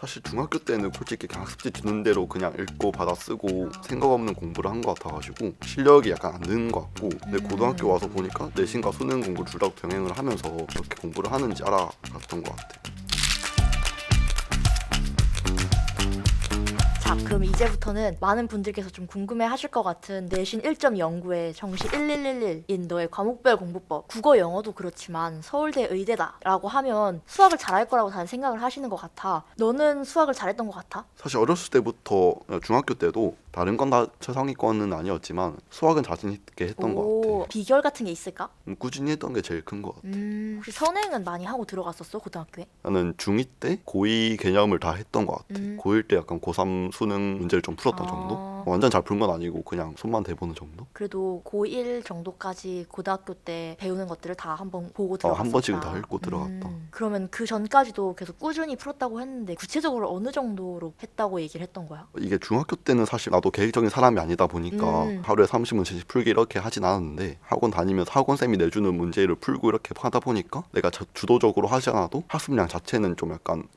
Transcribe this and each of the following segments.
사실 중학교 때는 솔직히 학습지 주는 대로 그냥 읽고 받아 쓰고 생각 없는 공부를 한 것 같아가지고 실력이 약간 안 느는 것 같고, 근데 고등학교 와서 보니까 내신과 수능 공부 둘 다 병행을 하면서 어떻게 공부를 하는지 알아갔던 것 같아. 자, 그럼 이제부터는 많은 분들께서 좀 궁금해 하실 것 같은 내신 1.09의 정시 1111인 너의 과목별 공부법, 국어 영어도 그렇지만 서울대 의대다 라고 하면 수학을 잘할 거라고 다들 생각을 하시는 것 같아. 너는 수학을 잘했던 것 같아? 사실 어렸을 때부터 중학교 때도 다른 건 다 최상위권은 아니었지만 수학은 자신 있게 했던 것 같아. 비결 같은 게 있을까? 꾸준히 했던 게 제일 큰 것 같아. 혹시 선행은 많이 하고 들어갔었어, 고등학교에? 나는 중2 때 고2 개념을 다 했던 것 같아. 고1 때 약간 고3 수능 문제를 좀 풀었던 정도? 완전 잘 푼 건 아니고 그냥 손만 대보는 정도? 그래도 고1 정도까지 고등학교 때 배우는 것들을 다 한번 보고 들어갔었다. 한 번씩은 다 읽고 들어갔다. 그러면 그 전까지도 계속 꾸준히 풀었다고 했는데 구체적으로 어느 정도로 했다고 얘기를 했던 거야? 이게 중학교 때는 사실 나도 계획적인 사람이 아니다 보니까 하루에 30문제씩 풀기 이렇게 하진 않았는데, 학원 다니면서 학원쌤이 내주는 문제를 풀고 이렇게 하다 보니까 내가 주도적으로 하지 않아도 학습량 자체는 좀 약간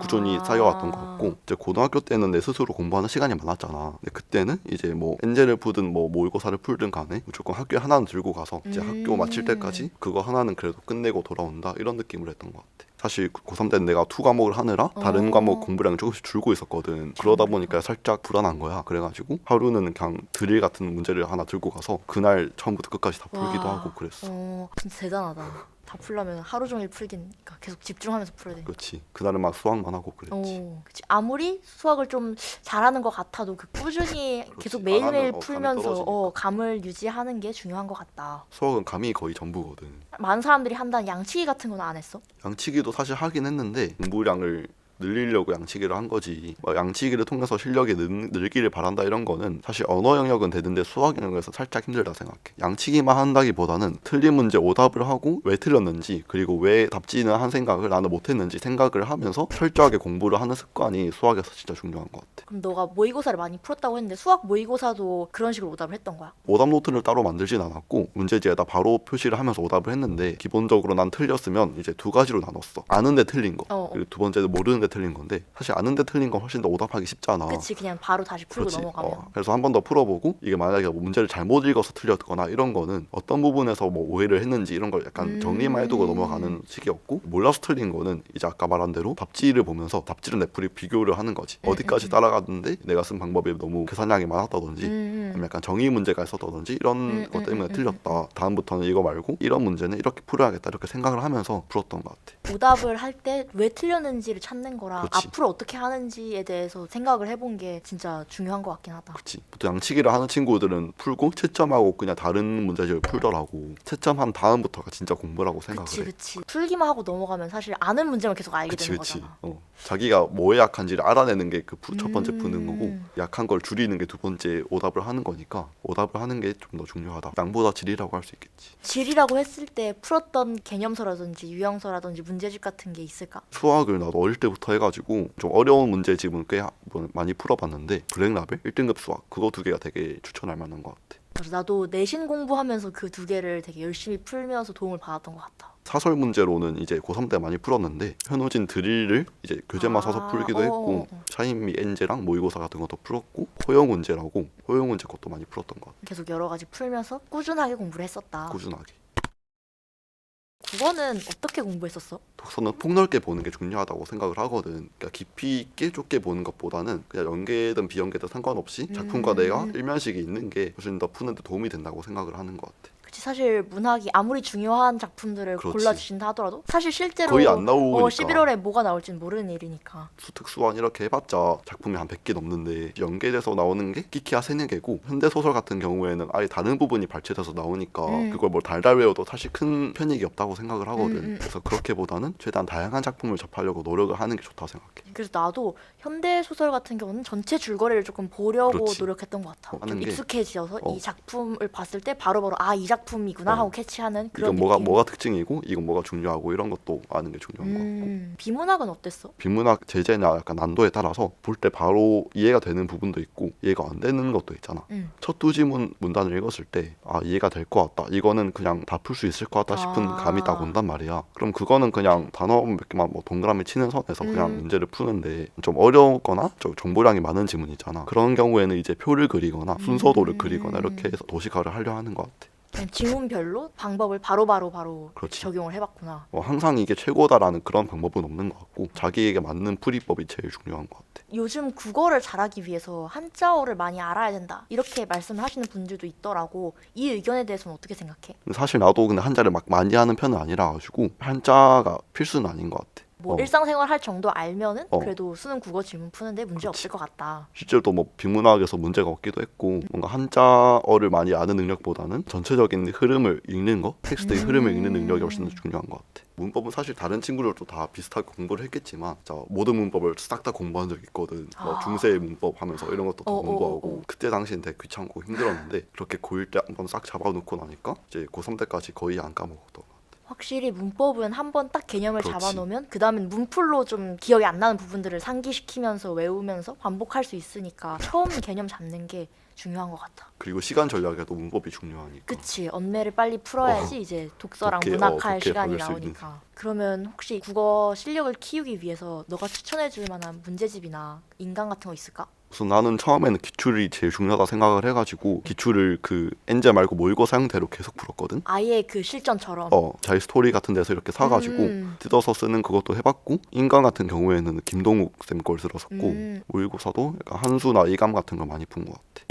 꾸준히 쌓여왔던 것 같고, 이제 고등학교 때는 내 스스로 공부하는 시간이 많았잖아. 근데 그때는 이제 뭐 엔젤을 푸든 뭐 모의고사를 풀든 간에 무조건 학교에 하나는 들고 가서 이제 학교 마칠 때까지 그거 하나는 그래도 끝내고 돌아온다, 이런 느낌을 했던 것 같아. 사실 고3 때는 내가 투 과목을 하느라 다른 과목 공부량이 조금씩 줄고 있었거든. 그러다 보니까 살짝 불안한 거야. 그래가지고 하루는 그냥 드릴 같은 문제를 하나 들고 가서 그날 처음부터 끝까지 다 풀기도 하고 그랬어. 진짜 대단하다. 다 풀려면 하루 종일 풀기니까 계속 집중하면서 풀어야 돼. 그렇지. 그날은 막 수학만 하고 그랬지. 그치. 아무리 수학을 좀 잘하는 것 같아도 그 꾸준히 계속 매일매일 안 하면, 감이 풀면서 떨어지니까. 감을 유지하는 게 중요한 것 같다. 수학은 감이 거의 전부거든. 많은 사람들이 한다는 양치기 같은 건 안 했어? 양치기도 사실 하긴 했는데 공부량을 늘리려고 양치기를 한 거지. 뭐 양치기를 통해서 실력이 늘기를 바란다 이런 거는 사실 언어 영역은 되는데 수학 영역에서 살짝 힘들다 생각해. 양치기만 한다기보다는 틀린 문제 오답을 하고 왜 틀렸는지, 그리고 왜 답지는 한 생각을 나는 못했는지 생각을 하면서 철저하게 공부를 하는 습관이 수학에서 진짜 중요한 것 같아. 그럼 너가 모의고사를 많이 풀었다고 했는데 수학 모의고사도 그런 식으로 오답을 했던 거야? 오답 노트를 따로 만들진 않았고 문제지에다 바로 표시를 하면서 오답을 했는데, 기본적으로 난 틀렸으면 이제 두 가지로 나눴어. 아는데 틀린 거, 그리고 두 번째는 모르는데 틀린 건데, 사실 아는데 틀린 건 훨씬 더 오답하기 쉽잖아. 그치, 그냥 바로 다시 풀고 그렇지. 넘어가면. 그래서 한 번 더 풀어보고, 이게 만약에 뭐 문제를 잘못 읽어서 틀렸거나 이런 거는 어떤 부분에서 뭐 오해를 했는지 이런 걸 약간 정리만 해두고 넘어가는 식이었고, 몰라서 틀린 거는 이제 아까 말한 대로 답지를 보면서 답지를 내풀이 비교를 하는 거지. 어디까지 따라갔는데 내가 쓴 방법이 너무 계산량이 많았다든지 아니면 약간 정의 문제가 있었다든지 이런 것 때문에 틀렸다. 다음부터는 이거 말고 이런 문제는 이렇게 풀어야겠다, 이렇게 생각을 하면서 풀었던 것 같아. 오답을 할 때 왜 틀렸는지를 찾는 거랑 그렇지. 앞으로 어떻게 하는지에 대해서 생각을 해본 게 진짜 중요한 것 같긴 하다. 그치. 보통 양치기를 하는 친구들은 풀고 채점하고 그냥 다른 문제집을 풀더라고. 채점한 다음부터가 진짜 공부라고 생각을 해. 그치. 풀기만 하고 넘어가면 사실 아는 문제만 계속 알게 되는 그치. 거잖아. 자기가 뭐에 약한지를 알아내는 게 그 첫 번째 푸는 거고, 약한 걸 줄이는 게 두 번째 오답을 하는 거니까 오답을 하는 게 좀 더 중요하다. 양보다 질이라고 할 수 있겠지. 질이라고 했을 때 풀었던 개념서라든지 유형서라든지 문제집 같은 게 있을까? 수학을 나도 어릴 때부터 해가지고 좀 어려운 문제집은 꽤 많이 풀어봤는데, 블랙라벨 1등급 수학 그거 두 개가 되게 추천할 만한 것 같아. 그래서 나도 내신 공부하면서 그 두 개를 되게 열심히 풀면서 도움을 받았던 것 같아. 사설 문제로는 이제 고3 때 많이 풀었는데, 현우진 드릴을 이제 교재만 사서 풀기도 했고, 차인미 엔제랑 모의고사 같은 것도 풀었고, 호영 문제라고 호영 문제 것도 많이 풀었던 것 같아. 계속 여러 가지 풀면서 꾸준하게 공부를 했었다. 꾸준하게. 국어는 어떻게 공부했었어? 독서는 폭넓게 보는 게 중요하다고 생각을 하거든. 그러니까 깊이 있게 좁게 보는 것보다는 그냥 연계든 비연계든 상관없이 작품과 내가 일면식이 있는 게 훨씬 더 푸는데 도움이 된다고 생각을 하는 것 같아. 그치, 사실 문학이 아무리 중요한 작품들을 그렇지. 골라주신다 하더라도 사실 실제로 거의 안 나오니까. 11월에 뭐가 나올지는 모르는 일이니까. 수특수한 이렇게 해봤자 작품이 한 100개 넘는데 연계돼서 나오는 게 끼키야 3-4개고, 현대소설 같은 경우에는 아예 다른 부분이 발췌돼서 나오니까 그걸 뭐 달달 외워도 사실 큰 편익이 없다고 생각을 하거든. 그래서 그렇게보다는 최대한 다양한 작품을 접하려고 노력을 하는 게 좋다고 생각해. 그래서 나도 현대소설 같은 경우는 전체 줄거리를 조금 보려고 그렇지. 노력했던 것 같아. 좀 하는 게. 익숙해져서 이 작품을 봤을 때 바로바로 이 작품 전자제품이구나 하고 캐치하는 그런 이건 느낌. 뭐가 특징이고 이건 뭐가 중요하고 이런 것도 아는 게 중요한 거 같고. 비문학은 어땠어? 비문학 제재나 약간 난도에 따라서 볼 때 바로 이해가 되는 부분도 있고 이해가 안 되는 것도 있잖아. 첫 두 지문 문단을 읽었을 때 이해가 될 것 같다, 이거는 그냥 다 풀 수 있을 것 같다 싶은 감이 딱 온단 말이야. 그럼 그거는 그냥 단어 몇 개만 뭐 동그라미 치는 선에서 그냥 문제를 푸는데, 좀 어려웠거나 좀 정보량이 많은 지문이잖아. 그런 경우에는 이제 표를 그리거나 순서도를 그리거나 이렇게 해서 도식화를 하려 하는 것 같아. 그냥 지문별로 방법을 바로 그렇지. 적용을 해봤구나. 항상 이게 최고다라는 그런 방법은 없는 것 같고 자기에게 맞는 풀이법이 제일 중요한 것 같아. 요즘 국어를 잘하기 위해서 한자어를 많이 알아야 된다, 이렇게 말씀을 하시는 분들도 있더라고. 이 의견에 대해서는 어떻게 생각해? 근데 사실 나도 근데 한자를 막 많이 하는 편은 아니라 가지고 한자가 필수는 아닌 것 같아. 뭐 일상생활 할 정도 알면은 어. 그래도 수능 국어 질문 푸는데 문제 그렇지. 없을 것 같다. 실제로 또 뭐 비문학에서 문제가 없기도 했고, 뭔가 한자어를 많이 아는 능력보다는 전체적인 흐름을 읽는 거, 텍스트의 흐름을 읽는 능력이 훨씬 더 중요한 것 같아. 문법은 사실 다른 친구들도 다 비슷하게 공부를 했겠지만 모든 문법을 싹 다 공부한 적 있거든. 뭐 중세 문법 하면서 이런 것도 다 공부하고 그때 당시엔 되게 귀찮고 힘들었는데 그렇게 고1 때 한번 싹 잡아놓고 나니까 이제 고3 때까지 거의 안 까먹었던 것 같아. 확실히 문법은 한번 딱 개념을 그렇지. 잡아놓으면 그 다음엔 문풀로 좀 기억이 안 나는 부분들을 상기시키면서 외우면서 반복할 수 있으니까 처음 개념 잡는 게 중요한 것 같아. 그리고 시간 전략에도 문법이 중요하니까. 그치, 언매를 빨리 풀어야지 이제 독서랑 독해, 문학할 독해 시간이 벌릴 수 있는. 나오니까. 그러면 혹시 국어 실력을 키우기 위해서 너가 추천해줄 만한 문제집이나 인강 같은 거 있을까? 우선 나는 처음에는 기출이 제일 중요하다 생각을 해가지고 기출을 그 엔제 말고 모의고사 형태로 계속 풀었거든. 아예 그 실전처럼. 자기 스토리 같은 데서 이렇게 사가지고 뜯어서 쓰는 그것도 해봤고, 인강 같은 경우에는 김동욱 쌤 걸 들었었고, 모의고사도 약간 한수나 이감 같은 걸 많이 푼 것 같아.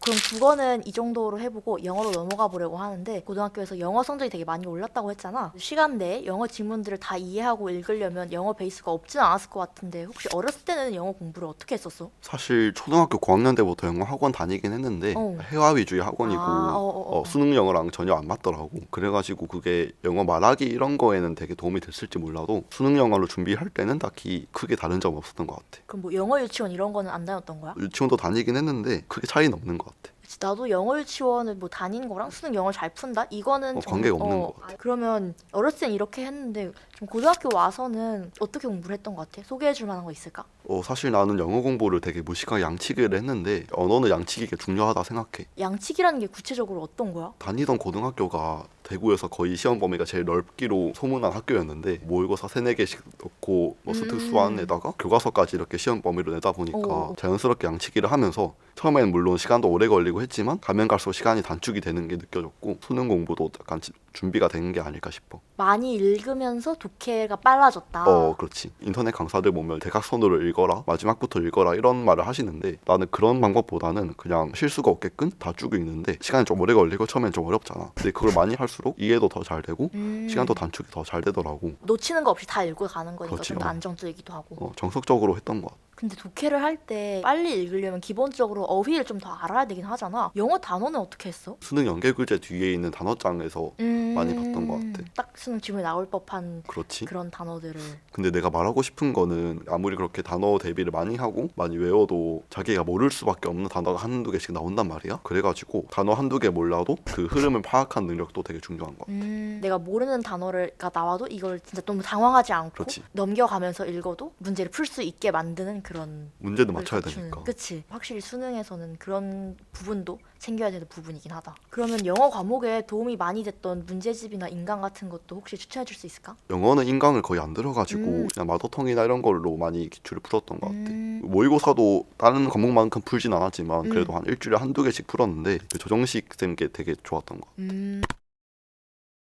그럼 국어는 이 정도로 해보고 영어로 넘어가 보려고 하는데, 고등학교에서 영어 성적이 되게 많이 올랐다고 했잖아. 시간 내에 영어 지문들을 다 이해하고 읽으려면 영어 베이스가 없진 않았을 것 같은데, 혹시 어렸을 때는 영어 공부를 어떻게 했었어? 사실 초등학교 고학년 때부터 영어 학원 다니긴 했는데 회화 위주의 학원이고 수능 영어랑 전혀 안 맞더라고. 그래가지고 그게 영어 말하기 이런 거에는 되게 도움이 됐을지 몰라도 수능 영어를 준비할 때는 딱히 크게 다른 점 없었던 것 같아. 그럼 뭐 영어 유치원 이런 거는 안 다녔던 거야? 유치원도 다니긴 했는데 크게 차이는 없는 것 같아. 그치, 나도 영어 유치원을 뭐 다닌 거랑 수능 영어를 잘 푼다? 이거는 관계가 없는 것 같아. 그러면 어렸을 땐 이렇게 했는데 좀 고등학교 와서는 어떻게 공부를 했던 것 같아? 소개해줄 만한 거 있을까? 사실 나는 영어 공부를 되게 무식하게 양치기를 했는데 언어는 양치기가 중요하다 생각해. 양치기라는 게 구체적으로 어떤 거야? 다니던 고등학교가 대구에서 거의 시험 범위가 제일 넓기로 소문난 학교였는데 모의고사 3-4개씩 넣고 뭐 수특수안에다가 교과서까지 이렇게 시험 범위로 내다 보니까 자연스럽게 양치기를 하면서 처음에는 물론 시간도 오래 걸리고 했지만 가면 갈수록 시간이 단축이 되는 게 느껴졌고 수능 공부도 약간 준비가 된 게 아닐까 싶어. 많이 읽으면서 독해가 빨라졌다. 그렇지. 인터넷 강사들 보면 대각선으로 읽어라, 마지막부터 읽어라 이런 말을 하시는데 나는 그런 방법보다는 그냥 실수가 없게끔 다 쭉 읽는데 시간이 좀 오래 걸리고 처음엔 좀 어렵잖아. 근데 그걸 많이 할수록 이해도 더 잘 되고 시간도 단축이 더 잘 되더라고. 놓치는 거 없이 다 읽고 가는 거니까 그렇지, 좀 더 안정적이기도 하고. 정석적으로 했던 것 같아. 근데 독해를 할 때 빨리 읽으려면 기본적으로 어휘를 좀 더 알아야 되긴 하잖아. 영어 단어는 어떻게 했어? 수능 연계글제 뒤에 있는 단어장에서 많이 봤던 것 같아. 딱 수능 지문에 나올 법한 그렇지. 그런 단어들을. 근데 내가 말하고 싶은 거는 아무리 그렇게 단어 대비를 많이 하고 많이 외워도 자기가 모를 수밖에 없는 단어가 한두 개씩 나온단 말이야. 그래가지고 단어 한두 개 몰라도 그 흐름을 파악하는 능력도 되게 중요한 것 같아. 내가 모르는 단어가 나와도 이걸 진짜 너무 당황하지 않고 그렇지. 넘겨가면서 읽어도 문제를 풀 수 있게 만드는 그런 문제도 맞춰야 갖추는. 되니까. 그치. 확실히 수능에서는 그런 부분도 챙겨야 되는 부분이긴 하다. 그러면 영어 과목에 도움이 많이 됐던 문제집이나 인강 같은 것도 혹시 추천해 줄 수 있을까? 영어는 인강을 거의 안 들어가지고 그냥 마더텅이나 이런 걸로 많이 기출을 풀었던 것 같아. 모의고사도 다른 과목만큼 풀진 않았지만 그래도 한 일주일에 한두 개씩 풀었는데 그 조정식 쌤 게 되게 좋았던 것 같아.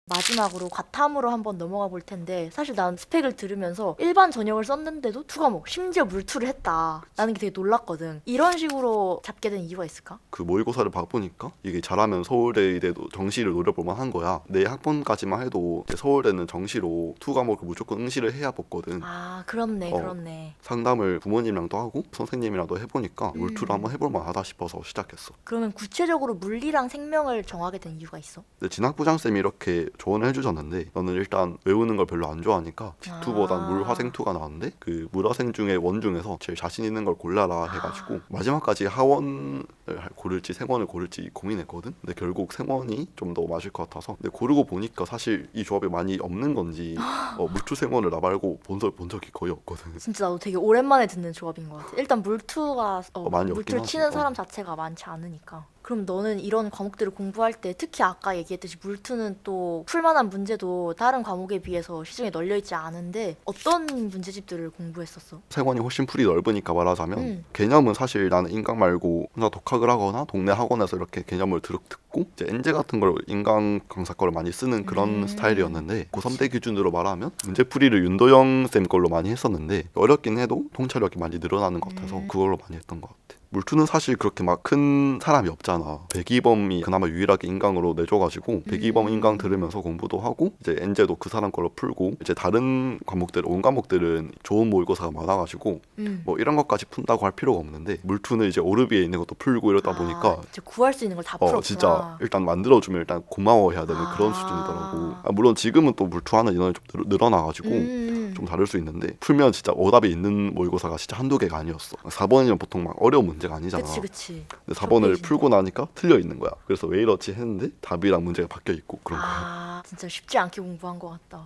마지막으로 과탐으로 한번 넘어가 볼 텐데, 사실 난 스펙을 들으면서 일반 전형을 썼는데도 2과목, 심지어 물투를 했다 라는 게 되게 놀랐거든. 이런 식으로 잡게 된 이유가 있을까? 그 모의고사를 봐보니까 이게 잘하면 서울대 의대도 정시를 노려볼 만한 거야. 내 학번까지만 해도 이제 서울대는 정시로 2과목을 무조건 응시를 해야 뽑거든. 아, 그렇네. 상담을 부모님이랑도 하고 선생님이랑도 해보니까 물투를 한번 해볼 만하다 싶어서 시작했어. 그러면 구체적으로 물리랑 생명을 정하게 된 이유가 있어? 근데 진학부장쌤이 이렇게 조언을 해주셨는데 너는 일단 외우는 걸 별로 안 좋아하니까 G2보단 물화생투가 나왔는데 그 물화생 중에 원 중에서 제일 자신 있는 걸 골라라 해가지고 마지막까지 하원을 고를지 생원을 고를지 고민했거든. 근데 결국 생원이 좀 더 맞을 것 같아서 근데 고르고 보니까 사실 이 조합이 많이 없는 건지 물투생원을 나 말고 본 적이 거의 없거든. 진짜 나도 되게 오랜만에 듣는 조합인 것 같아. 일단 물투가 많이 없긴 물투를 하지. 치는 사람 자체가 많지 않으니까. 그럼 너는 이런 과목들을 공부할 때 특히 아까 얘기했듯이 물투는 또 풀만한 문제도 다른 과목에 비해서 시중에 널려있지 않은데 어떤 문제집들을 공부했었어? 생원이 훨씬 풀이 넓으니까 말하자면 개념은 사실 나는 인강 말고 혼자 독학을 하거나 동네 학원에서 이렇게 개념을 듣고 이제 엔제 같은 걸 인강 강사 거를 많이 쓰는 그런 스타일이었는데 고3 때 기준으로 말하면 문제풀이를 윤도영 쌤 걸로 많이 했었는데 어렵긴 해도 통찰력이 많이 늘어나는 것 같아서 그걸로 많이 했던 것 같아. 물투는 사실 그렇게 막 큰 사람이 없잖아. 백이범이 그나마 유일하게 인강으로 내줘가지고 백이범 인강 들으면서 공부도 하고 이제 엔제도 그 사람 걸로 풀고 이제 다른 과목들 온 과목들은 좋은 모의고사가 많아가지고 뭐 이런 것까지 푼다고 할 필요가 없는데 물투는 이제 오르비에 있는 것도 풀고 이러다 보니까 이제 구할 수 있는 걸 다 풀었구나. 진짜 일단 만들어주면 일단 고마워해야 되는 그런 수준이더라고. 물론 지금은 또 물투하는 인원이 좀 늘어나가지고 좀 다를 수 있는데 풀면 진짜 오답이 있는 모의고사가 진짜 한두 개가 아니었어. 4번이면 보통 막 어려운 문제가 아니잖아. 그치. 근데 4번을 풀고 나니까 틀려 있는 거야. 그래서 왜 이렇지 했는데 답이랑 문제가 바뀌어 있고 그런 거야. 진짜 쉽지 않게 공부한 것 같다.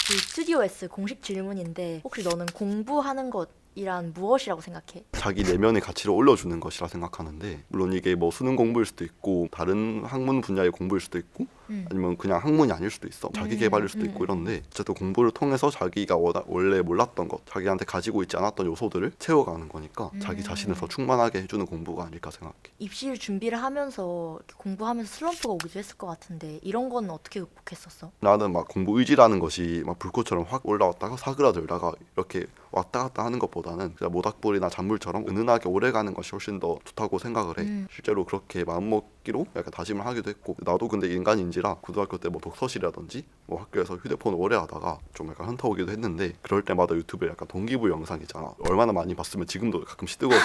그 스튜디오 S 공식 질문인데 혹시 너는 공부하는 것이란 무엇이라고 생각해? 자기 내면의 가치를 올려주는 것이라 생각하는데 물론 이게 뭐 수능 공부일 수도 있고 다른 학문 분야의 공부일 수도 있고 아니면 그냥 학문이 아닐 수도 있어. 자기 개발일 수도 있고 이런데 어쨌든 공부를 통해서 자기가 원래 몰랐던 것, 자기한테 가지고 있지 않았던 요소들을 채워가는 거니까 자기 자신을 더 충만하게 해주는 공부가 아닐까 생각해. 입시 준비를 하면서 이렇게 공부하면서 슬럼프가 오기도 했을 것 같은데 이런 건 어떻게 극복했었어? 나는 막 공부 의지라는 것이 막 불꽃처럼 확 올라왔다가 사그라들다가 이렇게 왔다 갔다 하는 것보다는 그냥 모닥불이나 잔물처럼 은은하게 오래가는 것이 훨씬 더 좋다고 생각을 해. 실제로 그렇게 마음먹기로 약간 다짐을 하기도 했고 나도 근데 인간인지라 고등학교 때 뭐 독서실이라든지 뭐 학교에서 휴대폰을 오래 하다가 좀 약간 현타 오기도 했는데 그럴 때마다 유튜브에 약간 동기부여 영상 있잖아. 얼마나 많이 봤으면 지금도 가끔씩 뜨거든.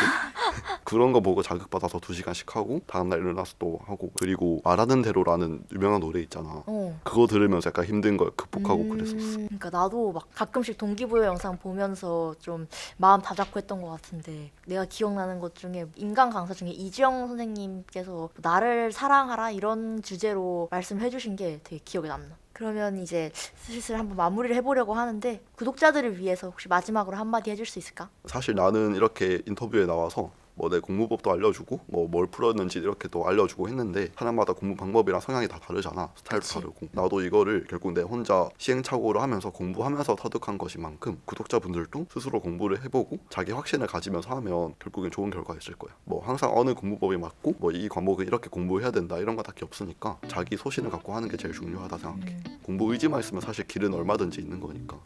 그런 거 보고 자극받아서 2시간씩 하고 다음날 일어나서 또 하고 그리고 말하는 대로라는 유명한 노래 있잖아. 그거 들으면서 약간 힘든 걸 극복하고 그랬었어. 그러니까 나도 막 가끔씩 동기부여 영상 보면서 좀 마음 다잡고 했던 것 같은데 내가 기억나는 것 중에 인강 강사 중에 이지영 선생님께서 나를 사랑하라 이런 주제로 말씀해 주신 게 되게 기억에 남나. 그러면 이제 슬슬 한번 마무리를 해보려고 하는데 구독자들을 위해서 혹시 마지막으로 한마디 해줄 수 있을까? 사실 나는 이렇게 인터뷰에 나와서 뭐 내 공부법도 알려주고 뭐 뭘 풀었는지 이렇게 또 알려주고 했는데 사람마다 공부 방법이랑 성향이 다 다르잖아. 스타일도 그치. 다르고 나도 이거를 결국 내 혼자 시행착오를 하면서 공부하면서 터득한 것인 만큼 구독자분들도 스스로 공부를 해보고 자기 확신을 가지면서 하면 결국엔 좋은 결과가 있을 거야. 뭐 항상 어느 공부법이 맞고 뭐 이 과목은 이렇게 공부해야 된다 이런 거 딱히 없으니까 자기 소신을 갖고 하는 게 제일 중요하다 생각해. 공부 의지만 있으면 사실 길은 얼마든지 있는 거니까.